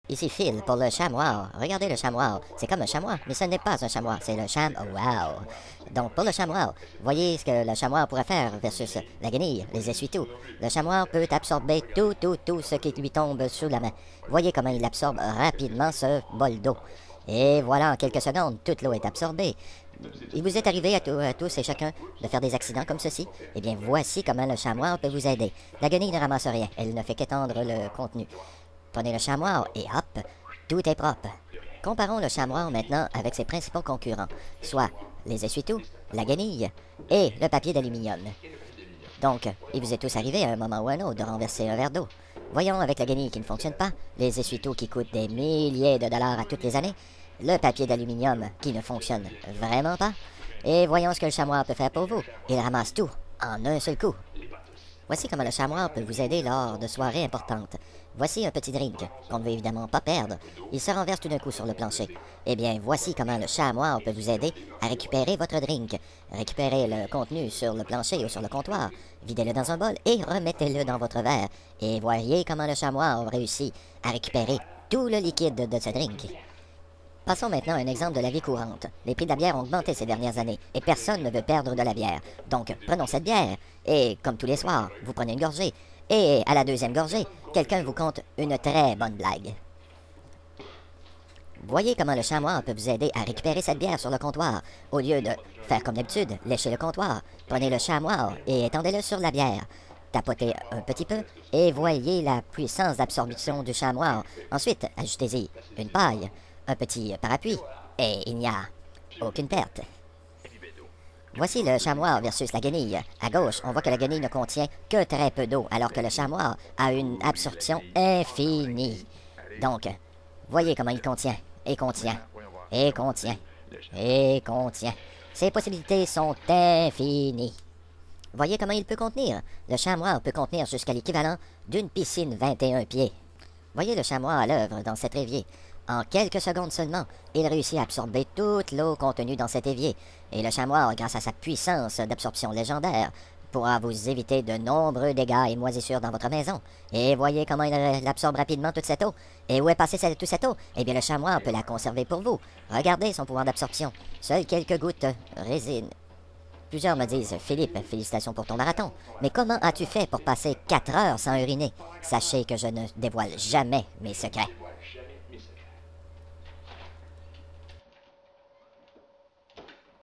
Ici Phil pour le chamois. Regardez le chamois. C'est comme un chamois, mais ce n'est pas un chamois, c'est le chamois. Donc pour le chamois, voyez ce que le chamois pourrait faire versus la guenille, les essuie-tout. Le chamois peut absorber tout ce qui lui tombe sous la main. Voyez comment il absorbe rapidement ce bol d'eau. Et voilà, en quelques secondes, toute l'eau est absorbée. Il vous est arrivé à tous et chacun de faire des accidents comme ceci? Eh bien, voici comment le chamois peut vous aider. La guenille ne ramasse rien, elle ne fait qu'étendre le contenu. Prenez le chamois et hop, tout est propre. Comparons le chamois maintenant avec ses principaux concurrents, soit les essuie-tout, la guenille et le papier d'aluminium. Donc, il vous est tous arrivé à un moment ou à un autre de renverser un verre d'eau. Voyons avec la guenille qui ne fonctionne pas, les essuie-tout qui coûtent des milliers de dollars à toutes les années, le papier d'aluminium qui ne fonctionne vraiment pas, et voyons ce que le chamois peut faire pour vous. Il ramasse tout en un seul coup. Voici comment le chamois peut vous aider lors de soirées importantes. Voici un petit drink qu'on ne veut évidemment pas perdre. Il se renverse tout d'un coup sur le plancher. Eh bien, voici comment le chamois peut vous aider à récupérer votre drink. Récupérez le contenu sur le plancher ou sur le comptoir. Videz-le dans un bol et remettez-le dans votre verre. Et voyez comment le chamois réussit à récupérer tout le liquide de ce drink. Passons maintenant à un exemple de la vie courante. Les prix de la bière ont augmenté ces dernières années et personne ne veut perdre de la bière. Donc, prenons cette bière et, comme tous les soirs, vous prenez une gorgée. Et à la deuxième gorgée, quelqu'un vous conte une très bonne blague. Voyez comment le chamois peut vous aider à récupérer cette bière sur le comptoir. Au lieu de faire comme d'habitude, lécher le comptoir, prenez le chamois et étendez-le sur la bière. Tapotez un petit peu et voyez la puissance d'absorption du chamois. Ensuite, ajoutez-y une paille, un petit parapluie, et il n'y a aucune perte. Voici le chamois versus la guenille. À gauche, on voit que la guenille ne contient que très peu d'eau, alors que le chamois a une absorption infinie. Donc, voyez comment il contient, et contient, et contient, et contient. Ses possibilités sont infinies. Voyez comment il peut contenir. Le chamois peut contenir jusqu'à l'équivalent d'une piscine 21 pieds. Voyez le chamois à l'œuvre dans cet évier. En quelques secondes seulement, il réussit à absorber toute l'eau contenue dans cet évier. Et le chamois, grâce à sa puissance d'absorption légendaire, pourra vous éviter de nombreux dégâts et moisissures dans votre maison. Et voyez comment il absorbe rapidement toute cette eau. Et où est passée toute cette eau? Eh bien, le chamois peut la conserver pour vous. Regardez son pouvoir d'absorption. Seules quelques gouttes résinent. Plusieurs me disent, Philippe, félicitations pour ton marathon. Mais comment as-tu fait pour passer 4 heures sans uriner? Sachez que je ne dévoile jamais mes secrets.